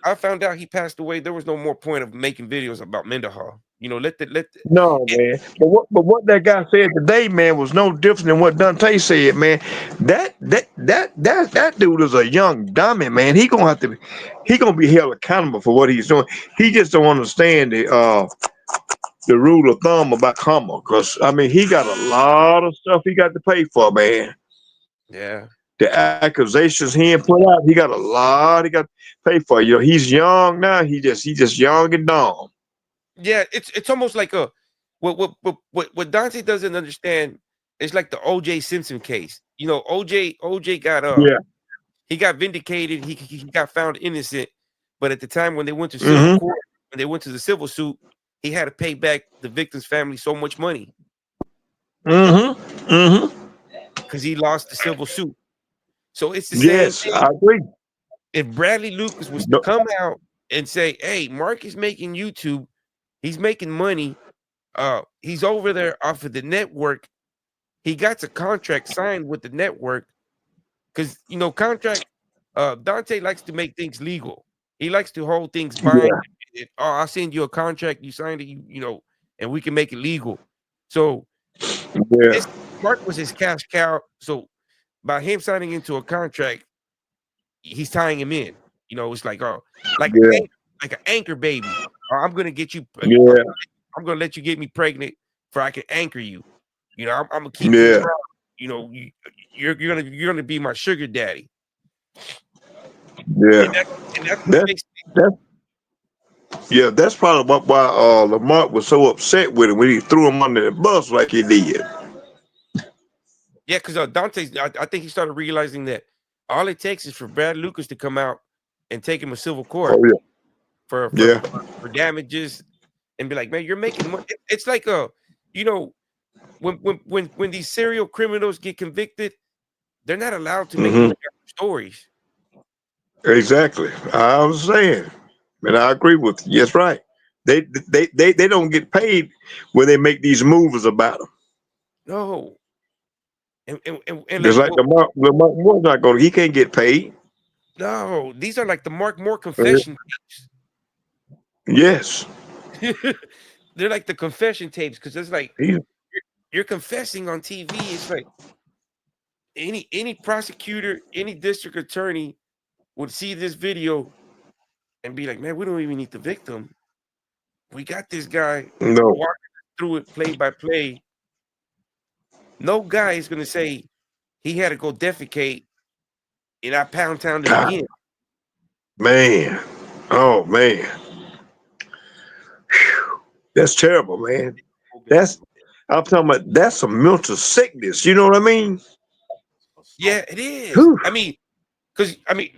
I found out he passed away, there was no more point of making videos about Mendenhall. No, it, man. But what that guy said today, man, was no different than what Dante said, man. That dude is a young dummy, man. He gonna be held accountable for what he's doing. He just don't understand the rule of thumb about karma, cause I mean he got a lot of stuff he got to pay for, man. yeah. The accusations he ain't put out, he got a lot he got to pay for. You know, he's young now. He just young and dumb. Yeah, it's almost like a what Dante doesn't understand is like the O.J. Simpson case. O.J. got Yeah. he got vindicated. He got found innocent, but at the time when they went to civil Mm-hmm. court, when they went to the civil suit, he had to pay back the victim's family so much money Mm-hmm. Mm-hmm. because he lost the civil suit. So it's the same Yes, thing. I agree. If Bradley Lucas was to No, come out and say, "Hey, Mark is making YouTube, he's making money. He's over there off of the network. He got a contract signed with the network because contract. Dante likes to make things legal. He likes to hold things bind. yeah, Oh, I'll send you a contract. You signed it. And we can make it legal. So yeah, this Mark was his cash cow. So by him signing into a contract, he's tying him in. It's like like yeah, like an anchor baby. I'm gonna get you. yeah, I'm gonna let you get me pregnant, for I can anchor you. I'm gonna keep you yeah, around. You're gonna be my sugar daddy, yeah. and that's what That's makes that's yeah. That's probably why Lamont was so upset with him when he threw him under the bus like he did. yeah. Because Dante's, I think he started realizing that all it takes is for Brad Lucas to come out and take him to civil court Oh yeah, for for yeah. for, for damages and be like, man, you're making money. It's like you know, when these serial criminals get convicted, they're not allowed to make money Hmm. off their stories. Exactly. I was saying, and I agree with you. Yes, right. They don't get paid when they make these movies about them. No, and Just like like Lamont Moore's not going. He can't get paid. no, these are like the Mark Moore confession Yes. tapes. They're like the confession tapes because it's like He, you're confessing on TV. It's like any prosecutor, any district attorney would see this video and be like, man, we don't even need the victim. We got this guy no. walking through it play by play. No guy is gonna say he had to go defecate and I pound town it God, again. man. Oh man. That's terrible, man. That's I'm talking about that's some mental sickness. You know what I mean? Yeah, it is. Whew. I mean, because let's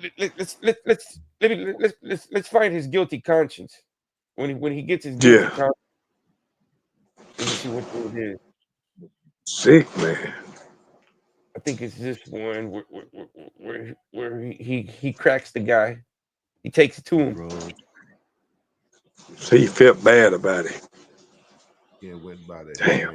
find his guilty conscience when he gets his guilty Yeah. conscience. Let me see what it is. Sick, man. I think it's this one where he cracks the guy. He takes it to him. So he felt bad about it. Damn.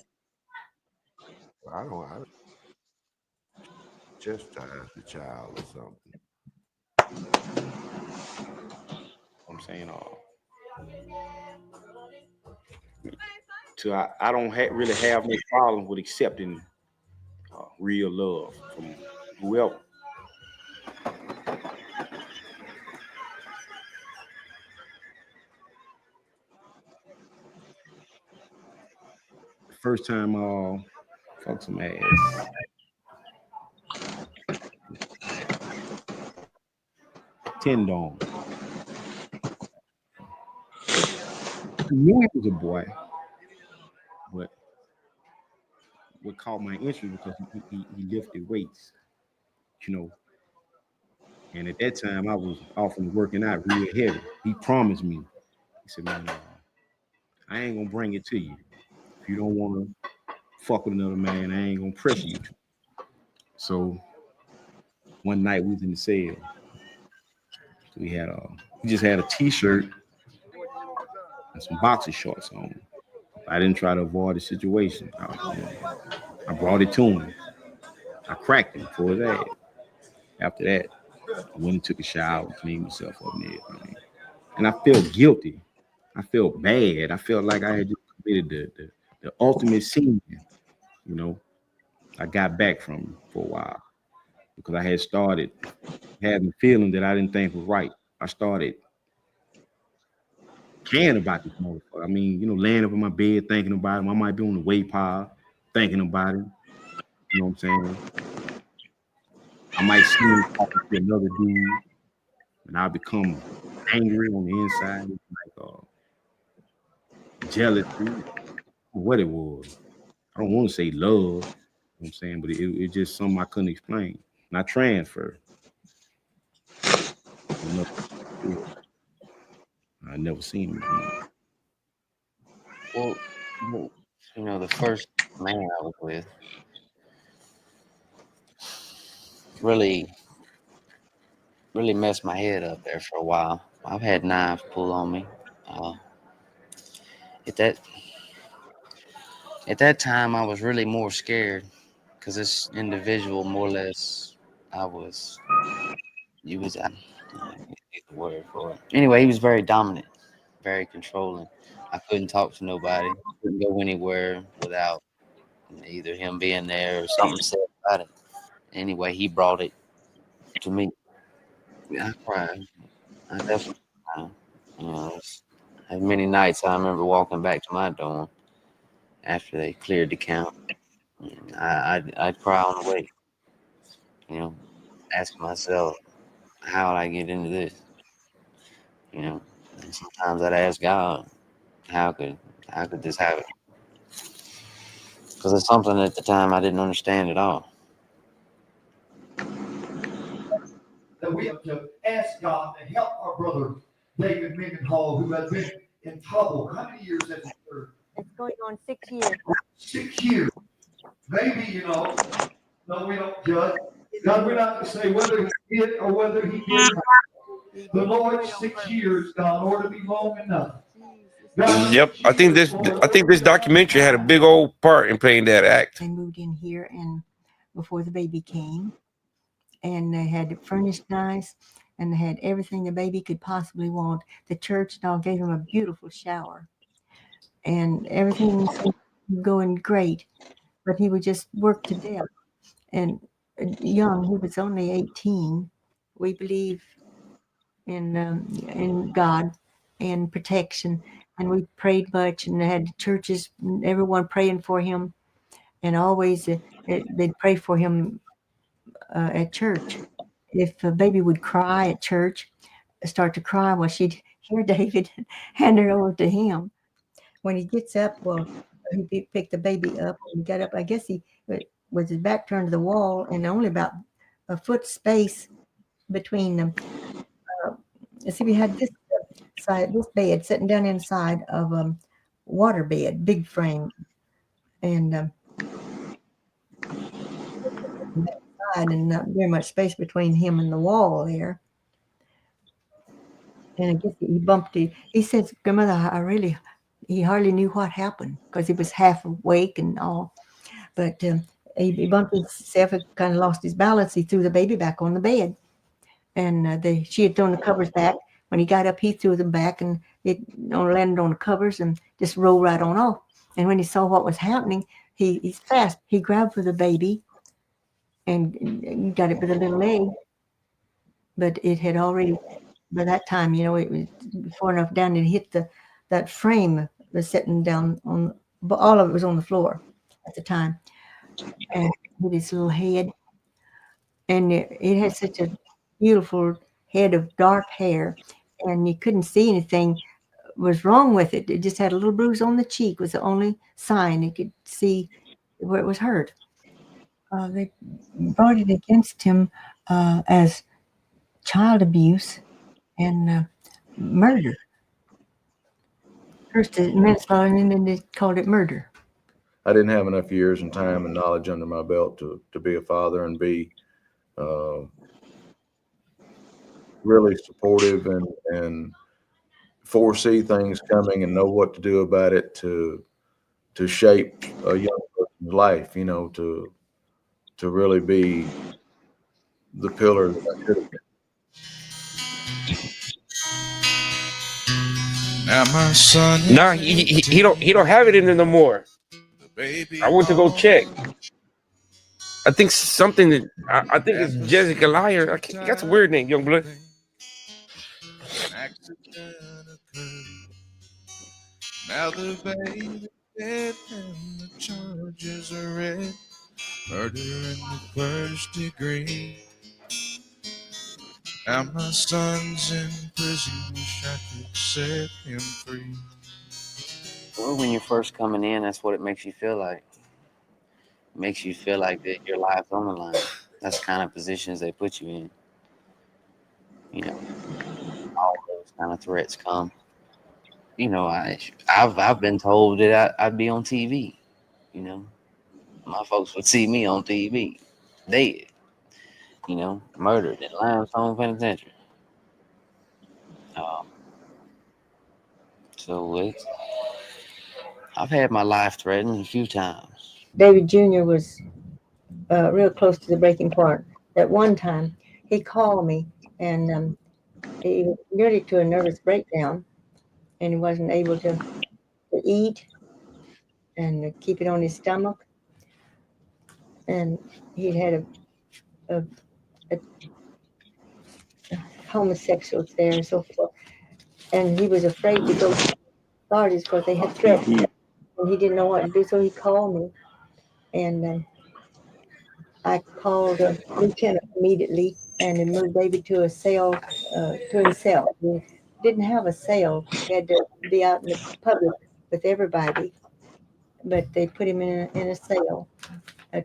I went and took a shower, cleaned myself up and everything. And I felt guilty. I felt bad. I felt like I had just committed the ultimate sin. You know, I got back from him for a while because I had started having a feeling that I didn't think was right. I started caring about this motherfucker. I mean, laying up in my bed thinking about him. I might be on the weight pile thinking about him. You know what I'm saying? I might see him talking to another dude, and I'll become angry on the inside, like jealousy, what it was. I don't want to say love, you know what I'm saying, but it's just something I couldn't explain. And I transferred. You know, I never seen him again. Well, well, the first man I was with really, really messed my head up there for a while. I've had knives pulled on me. Uh, at that time, I was really more scared because this individual, more or less, I was, he was, I can't get the word for it. Anyway, he was very dominant, very controlling. I couldn't talk to nobody, couldn't go anywhere without either him being there or something said about it. Anyway, he brought it to me. I cried. I definitely cried. As many nights I remember walking back to my dorm after they cleared the count. And I'd cry on the way, you know, asking myself, how did I get into this? You know, and sometimes I'd ask God, how could how could this happen? Because it's something at the time I didn't understand at all. It's going on 6 years. He didn't do it on purpose. Jesus. Yep, I think this documentary had a big old part in playing that act. They moved in here and before the baby came, and they had it furnished nice, and they had everything the baby could possibly want. The church and all gave him a beautiful shower, and everything seemed going great, but he would just work to death. And young, he was only 18. We believe in God and protection, and we prayed much and had churches, everyone praying for him, and always they'd pray for him at church. If a baby would cry at church, start to cry, well, she'd hear David hand her over to him. When he gets up, well, he picked the baby up and got up. I guess he with his back turned to the wall and only about a foot space between them. See, we had this side, this bed sitting down inside of a water bed, big frame, and that side, and not very much space between him and the wall there. And I guess he bumped it. He says, "Grandmother, he hardly knew what happened because he was half awake and all. But he bumped himself and kind of lost his balance. He threw the baby back on the bed, and she had thrown the covers back. When he got up, he threw them back, and it landed on the covers and just rolled right on off. And when he saw what was happening, he's fast. He grabbed for the baby and got it with a little leg, but it had already by that time, it was far enough down and hit that frame was sitting down on, but all of it was on the floor at the time, and with his little head, and it had such a beautiful head of dark hair, and you couldn't see anything was wrong with it. It just had a little bruise on the cheek was the only sign you could see where it was hurt. They brought it against him as child abuse and murder. First manslaughter, and then they called it murder. I didn't have enough years and time and knowledge under my belt to be a father and be uh, really supportive and foresee things coming and know what to do about it to shape a young person's life, to really be the pillar that I should have been. Now my son. Nah, he don't have it in there no more. I went to go check. I think something that I think it's Jessica Liar. That's a weird name, young blood. Accident occurred. Now the baby dead and the charges are red. Murder in the first degree. Now my son's in prison. Wish I could set him free. Well, when you're first coming in, that's what it makes you feel like. It makes you feel like that your life's on the line. That's the kind of positions they put you in. You know, all those kind of threats come. You know, I've been told that I'd be on TV. You know, my folks would see me on TV, dead. You know, murdered in Limestone Penitentiary. Um, so I've had my life threatened a few times. David Jr. was real close to the breaking point. At one time, he called me, and he was nearly to a nervous breakdown, and he wasn't able to eat and to keep it on his stomach. And he'd had a homosexuals there and so forth. And he was afraid to go to the authorities because they had threatened him, and he didn't know what to do. So he called me, and I called a lieutenant immediately and then moved David to a cell, to himself. He didn't have a cell. He had to be out in the public with everybody, but they put him in a cell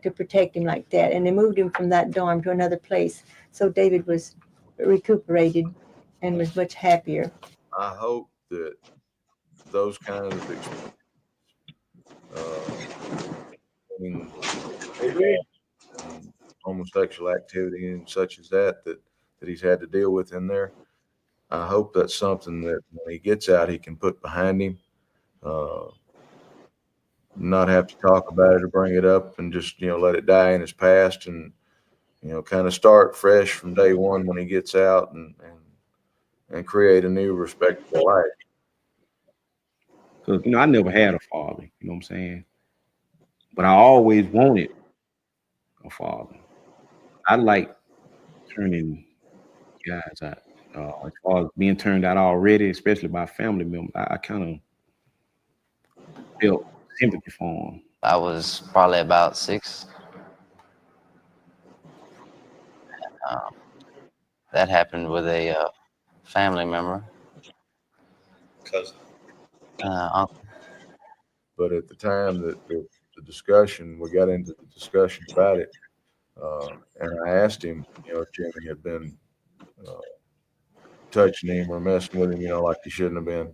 to protect him like that. And they moved him from that dorm to another place. So David was recuperated and was much happier. I hope that those kind of homosexual activity and such as that he's had to deal with in there. I hope that's something that when he gets out, he can put behind him, uh, not have to talk about it or bring it up, and just let it die in his past, and kind of start fresh from day one when he gets out, and create a new respectable life. Because I never had a father. You know what I'm saying? But I always wanted a father. I like turning guys out. As far as being turned out already, especially by family members, I kind of felt sympathy for them. I was probably about 6. Um, that happened with a family member. Cousin. Uncle. But at the time that the discussion, we got into the discussion about it, and I asked him, if Jimmy had been uh, touching him or messing with him, like he shouldn't have been.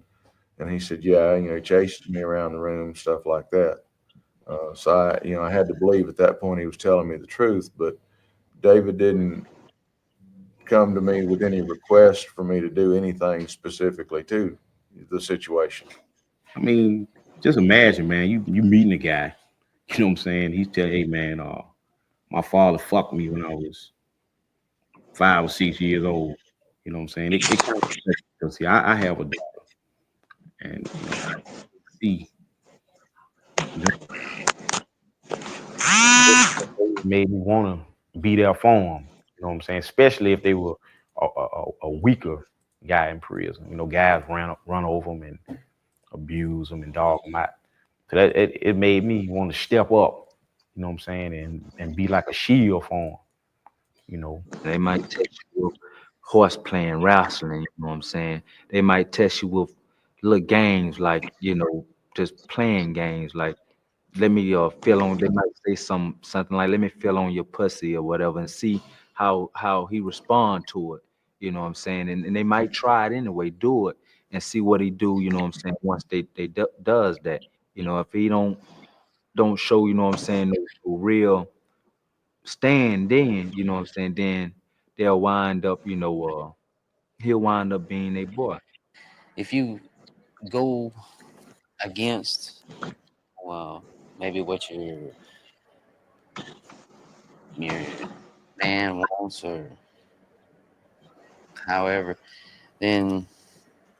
And he said, yeah, he chases me around the room, stuff like that. So I had to believe at that point he was telling me the truth, but David didn't come to me with any request for me to do anything specifically to the situation. I mean, just imagine, man, you meeting a guy, you know what I'm saying? He's telling, hey man, my father fucked me when I was 5 or 6 years old. You know what I'm saying? It kind of, because see, I have a daughter, and I see them, it made me want to be there for them. You know what I'm saying? Especially if they were a weaker guy in prison. Guys run over them and abuse them and dog them out. So it made me want to step up. You know what I'm saying? And be like a shield for them. You know. They might test you with horse playing wrestling, you know what I'm saying? They might test you with little games like, just playing games like let me feel on, they might say something like let me feel on your pussy or whatever and see how he respond to it. You know what I'm saying? And they might try it anyway, do it and see what he do, you know what I'm saying, once does that. If he don't show, you know what I'm saying, no real stand, then you know what I'm saying, then they'll wind up, he'll wind up being a boy. If you go against, well, maybe what your man wants, or however, then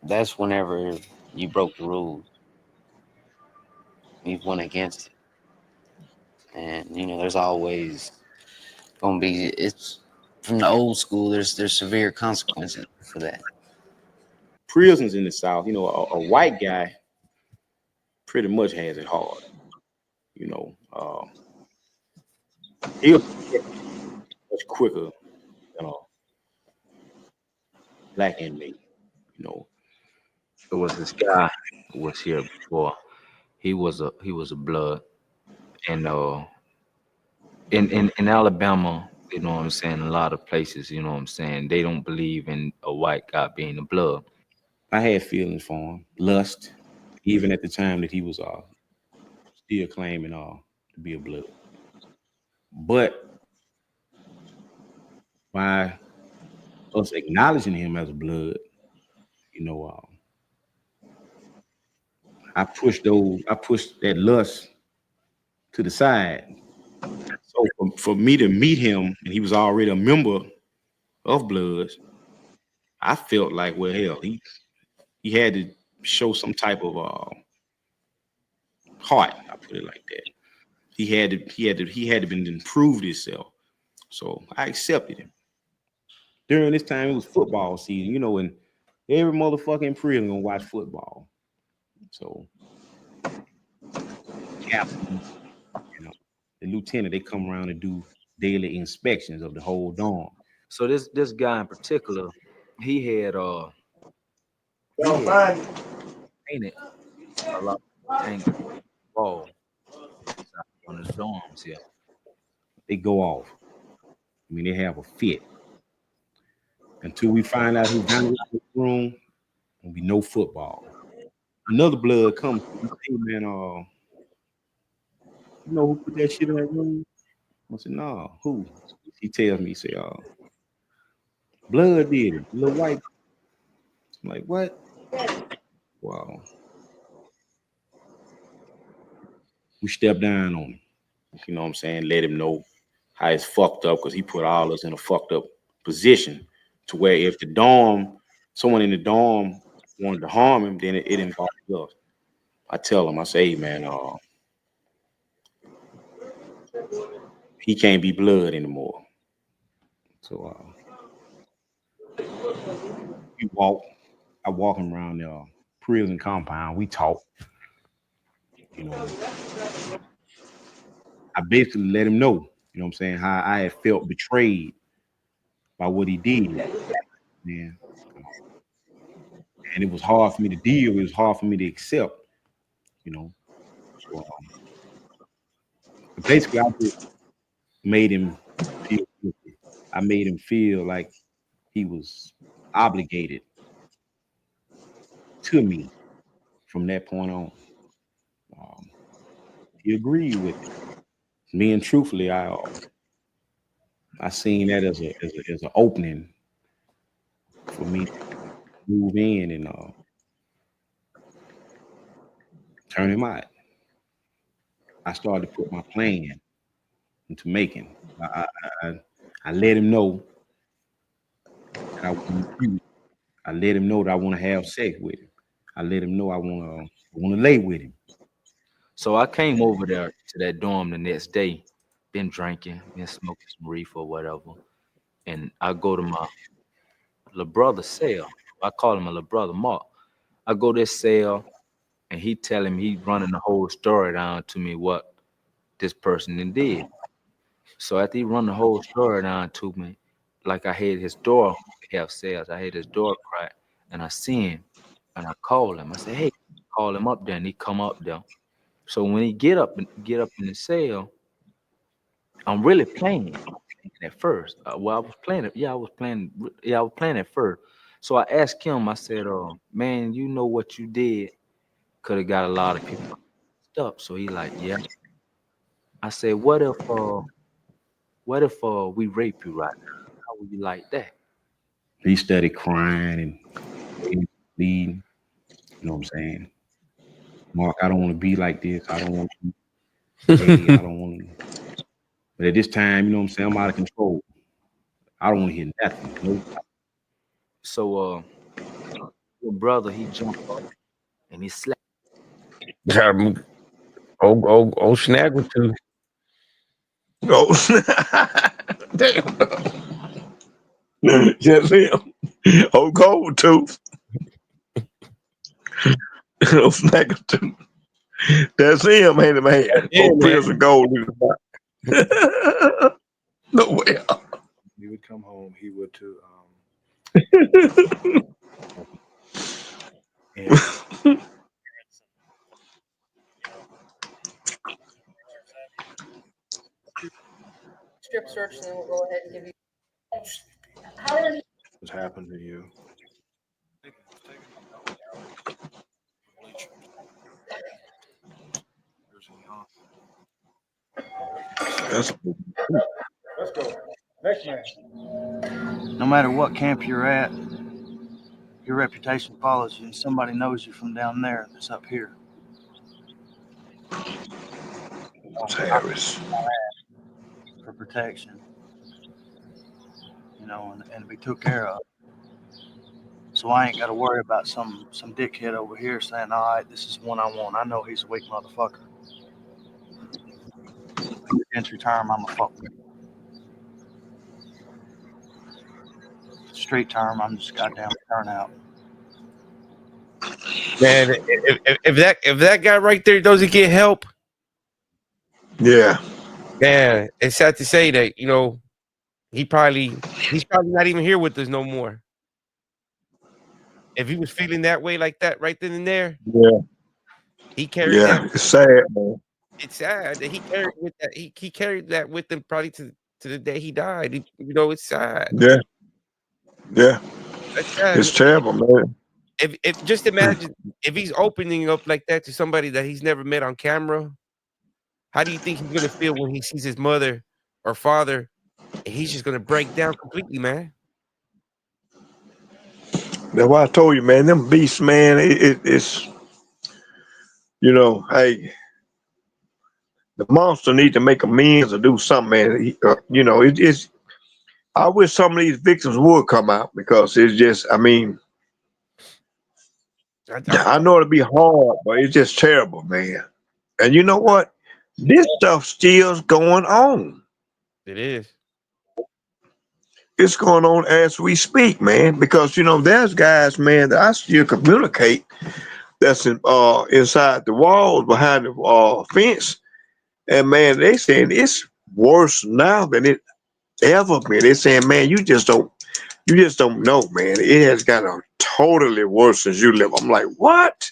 that's whenever you broke the rules. You went against it. And there's always gonna be it's from the old school, there's severe consequences for that. Prisons in the South, a white guy pretty much has it hard. You know, he'll get much quicker than a black inmate. You know, It was this guy who was here before. He was a blood, and in Alabama, you know what I'm saying. A lot of places, you know what I'm saying. They don't believe in a white guy being a blood. I had feelings for him, lust, even at the time that he was still claiming to be a blood. But by us acknowledging him as a blood, you know, I pushed that lust to the side. So for me to meet him, and he was already a member of Bloods, I felt like, well, hell, he had to show some type of heart. I put it like that. He had to been improved himself. So I accepted him. During this time, it was football season, and every motherfucking prison gonna watch football. So captain, the lieutenant, they come around and do daily inspections of the whole dorm. So this guy in particular, he had uh he had painted a lot of things on the wall inside one of the dorms here. They go off. I mean, they have a fit. Until we find out who vandalized the room, there'll be no football. Another blood comes to me, hey man, you know who put that shit in that room? I said, no, who? He tells me, he say, blood did it, little white. I'm like, what? Wow. We stepped down on him. You know what I'm saying? Let him know how it's fucked up because he put all us in a fucked up position to where if someone in the dorm wanted to harm him, then it involved us. I tell him, I say, hey man, he can't be blood anymore. So we walk. I walk him around the prison compound. We talk. You know, I basically let him know. You know what I'm saying? How I had felt betrayed by what he did, man. And it was hard for me to deal. It was hard for me to accept. You know. So basically, I just made him feel guilty. I made him feel like he was obligated to me from that point on. Um, he agreed with it. Me and truthfully, I seen that as an opening for me to move in and turn him out. I started to put my plan into making. I let him know that I want to. I let him know that I want to have sex with him. I let him know I want to lay with him. So I came over there to that dorm the next day, been drinking, been smoking some reefer or whatever. And I go to my little brother's cell. I call him my little brother Mark. I go to his cell and he telling me, he running the whole story down to me what this person then did. So after he run the whole story down to me, like I had his door, we have cells, I had his door cracked and I see him and I call him. I say, hey, call him up there, and he come up there. So when he get up in the cell, I'm really playing at first. Well, I was playing it. Yeah, I was playing. Yeah, I was playing at first. So I asked him. I said, man, you know what you did could have got a lot of people up." So he like, yeah. I said, what if we rape you right now? How would you like that? He started crying and bleeding. You know what I'm saying? Mark, I don't want to be like this. I don't want to be gay. I don't want to. But at this time, you know what I'm saying? I'm out of control. I don't want to hear nothing. No. So your brother, he jumped up and he slapped. Um, old Snaggletooth. Oh, damn. Just him. Oh, cold tooth. Oh, snack tooth. That's him, ain't it, man? Yeah, Oh, man. prison gold. No way. He would come home. He would too. And Strip search, and then we'll go ahead and give you. what's happened to you? That's Let's go. Next man. No matter what camp you're at, your reputation follows you, and somebody knows you from down there that's up here. Harris. For protection, and be took care of. So I ain't got to worry about some dickhead over here saying, "All right, this is one I want." I know he's a weak motherfucker. Entry term, I'm a fuck. Street term, I'm just goddamn turnout. Man, if that guy right there doesn't get help, Yeah. man, it's sad to say that he's probably not even here with us no more. If he was feeling that way like that right then and there, Yeah. he carried that. Yeah. It's sad, man. It's sad that he carried with that. He carried that with him probably to the day he died. It's sad. Yeah. Yeah. That's sad. It's terrible, man. If just imagine if he's opening up like that to somebody that he's never met on camera, how do you think he's gonna feel when he sees his mother or father, and he's just gonna break down completely, man? That's why I told you, man. Them beasts, man. It's hey, the monster need to make amends or do something, man. It's. I wish some of these victims would come out because it's just. I mean, I I know it'll be hard, but it's just terrible, man. And you know what? This stuff still's going on. It is. It's going on as we speak, man. Because there's guys, man, that I still communicate. That's inside the walls behind the fence, and man, they saying it's worse now than it ever been. They saying, man, you just don't know, man. It has gotten totally worse since you live. I'm like, what?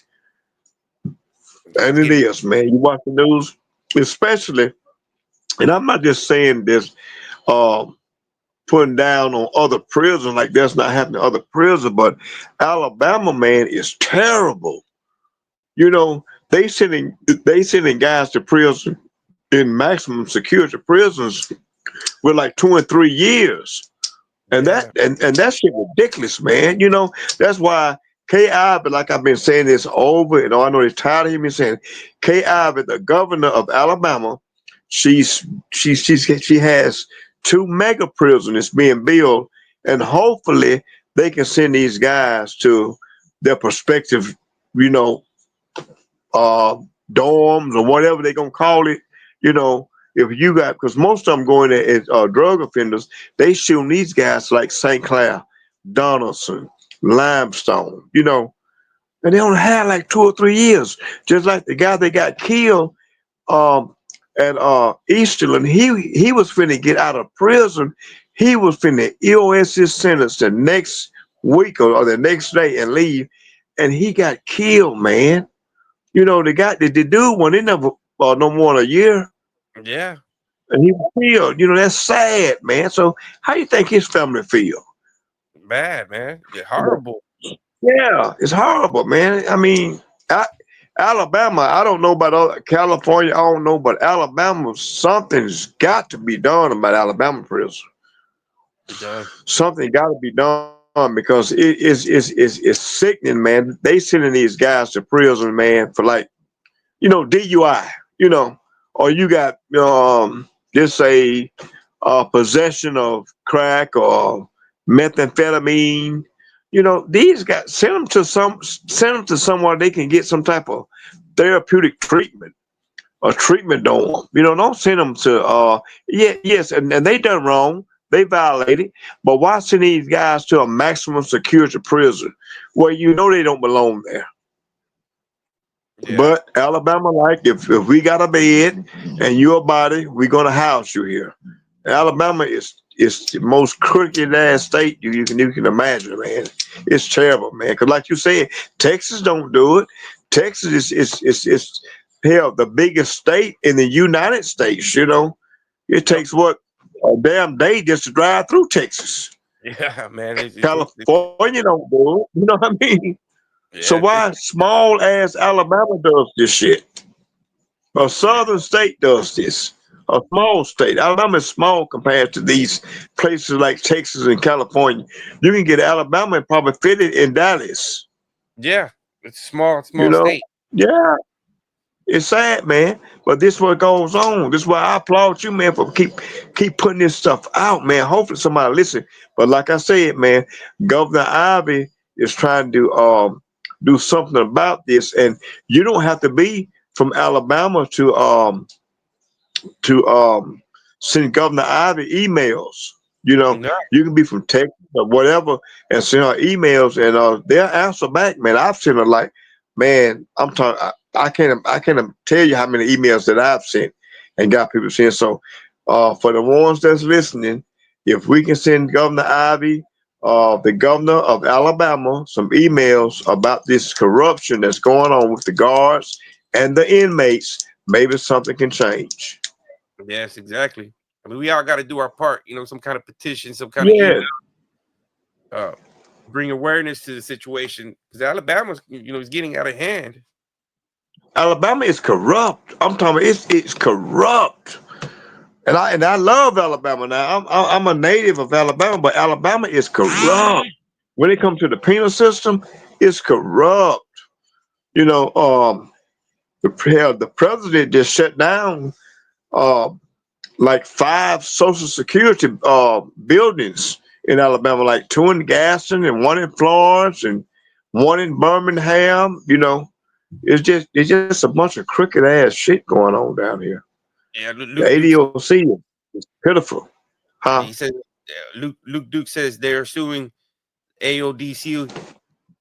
I And it get it. is, man. You watch the news, especially, and I'm not just saying this, um, putting down on other prisons like that's not happening to other prisons, but Alabama, man, is terrible. You know, they sending guys to prison in maximum security prisons with like 2 and 3 years. And Yeah. that shit ridiculous, man. That's why Kay Ivey, like I've been saying this over, and I know they're tired of me saying, Kay Ivey, the governor of Alabama, she has two mega prisons being built, and hopefully they can send these guys to their prospective, you know, uh, dorms or whatever they're gonna call it. You know, if you got because most of them going there as drug offenders, they shooting these guys like St. Clair, Donaldson, Limestone. And they only had like 2 or 3 years. Just like the guy that got killed um, at Easterland, he was finna get out of prison. He was finna EOS his sentence the next week or the next day and leave, and he got killed, man. The dude went in there for no more than a year, Yeah. and he was killed. That's sad, man. So how you think his family feel? Bad, man. Yeah, horrible. Yeah, it's horrible, man. I mean, Alabama. I don't know about California. I don't know, but Alabama. Something's got to be done about Alabama prison. It does. Something got to be done because it's sickening, man. They sending these guys to prison, man, for like DUI, or you got just say possession of crack or methamphetamine, These guys send them to somewhere they can get some type of therapeutic treatment or treatment dorm. Don't send them to yes, and they done wrong. They violated. But why send these guys to a maximum security prison where they don't belong there? Yeah. But Alabama, like if we got a bed and you a body, we're gonna house you here. Alabama is the most crooked ass state you can imagine, man. It's terrible, man. Cause like you said, Texas don't do it. Texas is hell the biggest state in the United States. It Yep. takes what a damn day just to drive through Texas. Yeah, man. California don't do it. You know what I mean? So Yeah, why small ass Alabama does this shit? A yeah, southern state does this. A small state. Alabama is small compared to these places like Texas and California. You can get Alabama and probably fit it in Dallas. yeah. It's a small, You small know? state. Yeah. It's sad, man. But this what goes on. This is why I applaud you, man, for keep putting this stuff out, man. Hopefully somebody listen. But like I said, man, Governor Ivy is trying to do something about this, and you don't have to be from Alabama to send Governor Ivy emails. No, You can be from Texas or whatever and send her emails, and they'll answer back, man. I've sent her like, man, I'm talking. I can't tell you how many emails that I've sent and got people saying. So, for the ones that's listening, if we can send Governor Ivy, the governor of Alabama, some emails about this corruption that's going on with the guards and the inmates, maybe something can change. yes, exactly. I mean, we all got to do our part. Some kind of petition, some kind of email, Yeah, uh, bring awareness to the situation because Alabama's, is getting out of hand. Alabama is corrupt. I'm talking about it's corrupt. And I love Alabama now. I'm a native of Alabama, but Alabama is corrupt. When it comes to the penal system, it's corrupt. You know, the president just shut down uh, like 5 Social Security buildings in Alabama, like two in Gaston and one in Florence and one in Birmingham. It's just a bunch of crooked ass shit going on down here. Yeah, The Luke Duke. ADOC is pitiful, huh? He said Luke Duke says they're suing AODC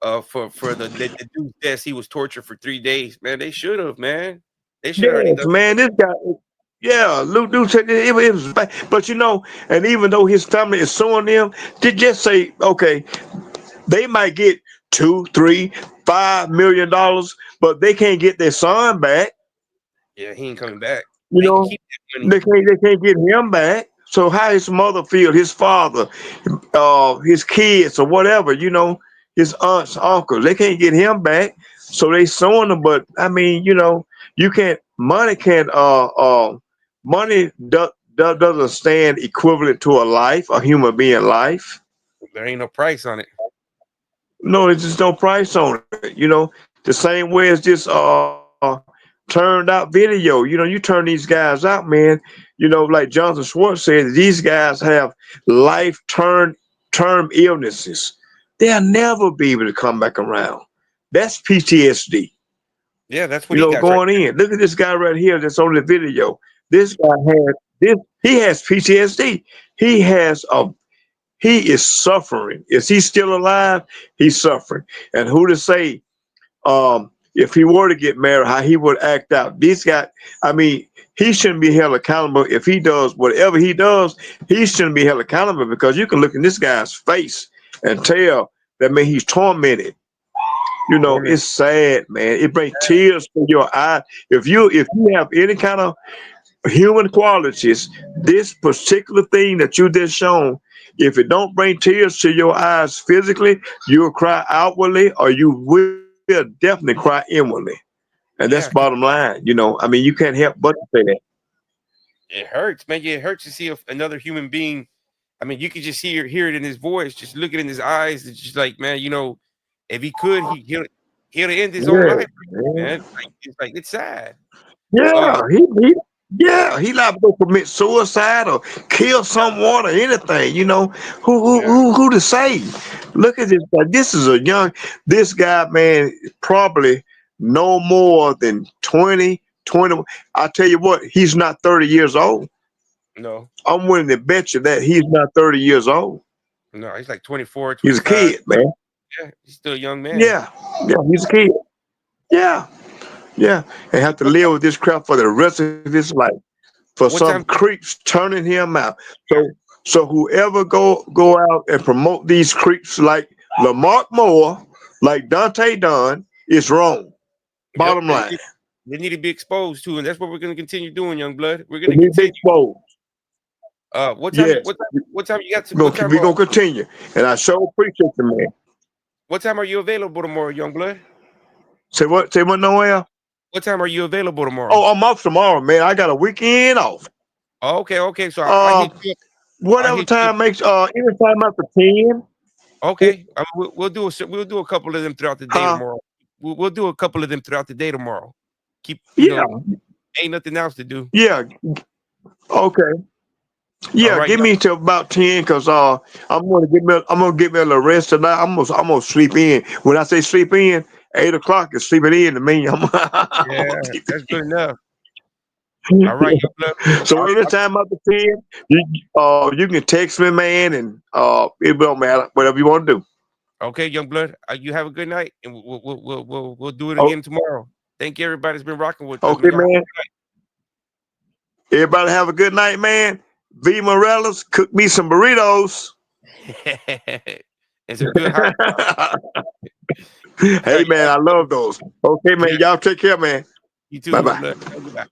for the dude's death. He was tortured for 3 days. Man, they should have. Man, they should have already Yes, done. man, this guy. Yeah, Luke Duke said it was bad. But and even though his family is suing them, they just say, okay, they might get 2, 3, 5 million dollars, but they can't get their son back. Yeah, he ain't coming back. You They can know, keep that money. they can't get him back. So how his mother feel, his father, his kids or whatever, his aunts, uncles, they can't get him back. So they suing him. But I mean, you can't. Doesn't stand equivalent to a life, a human being life. There ain't no price on it. No, there's just no price on it. The same way as this turned out video. You turn these guys out, man. Like Jonathan Schwartz said, these guys have life term illnesses. They'll never be able to come back around. That's PTSD. Yeah, that's what he got right Going in. Look at this guy right here that's on the video. This guy has this. He has PTSD. He has a he is suffering. Is he still alive? He's suffering. And who to say, if he were to get married, how he would act out? This guy, I mean, he shouldn't be held accountable. If he does whatever he does, he shouldn't be held accountable because you can look in this guy's face and tell that man he's tormented. there. It's sad, man. It brings tears to your eye. If you have any kind of human qualities, this particular thing that you just shown, if it don't bring tears to your eyes physically, you'll cry outwardly or you will definitely cry inwardly. And that's Yeah, bottom line. I mean, you can't help but to say that. it hurts, man. Yeah, it hurts to see another human being. I mean, you could just hear it in his voice, just looking in his eyes. It's just like, man, if he could, he'll end his own Yeah, life, man. man. Like it's sad. Yeah, Uh, he Yeah, he liable to go commit suicide or kill someone or anything. You know, Yeah. who to say? Look at this guy. This guy, man, probably no more than 20, 20. I tell you what, he's not 30 years old. No. I'm willing to bet you that he's not 30 years old. No. He's like 24, He's a 25. kid, man. Yeah. He's still a young man. Yeah, yeah, he's a kid. Yeah, yeah, and have to What live with this crap for the rest of his life for what some time? creeps turning him out. So whoever go out and promote these creeps like Lamarck Moore, like Dante Dunn, is wrong. Yep. Bottom line, They need to be exposed to, and that's what we're going to continue doing, young blood. We're going they to need to be continue. exposed. What time? Yes, What time you got? we're gonna continue, and I sure appreciate the man. What time are you available tomorrow, young blood? Say what? Say what? Noel? What time are you available tomorrow? Oh, I'm off tomorrow, man. I got a weekend off. Oh, okay, okay. So I Uh, hit you. I whatever hit you. time makes. Anytime after 10. Okay, we'll do a couple of them throughout the day Huh? tomorrow. We'll do a couple of them throughout the day tomorrow. Keep Yeah, ain't nothing else to do. yeah. Okay. All Yeah, right, give young. me till about 10, cause I'm gonna get me a little rest tonight. I'm gonna sleep in. When I say sleep in, 8 o'clock is sleeping in to me. I'm Yeah, gonna sleep that's good enough. in. All right, young blood. So anytime after 10, you can text me, man, and it don't matter. Whatever you want to do. Okay, young blood. You have a good night, and we'll do it Oh, again tomorrow. Thank you, everybody that's been rocking with us, okay, man. Y'all man. Everybody have a good night, man. V Morellas, cook me some burritos. and some good hot. All Hey, right, man, I love those. Okay, man. Y'all take care, man. you too, Bye my bye. blood. Goodbye.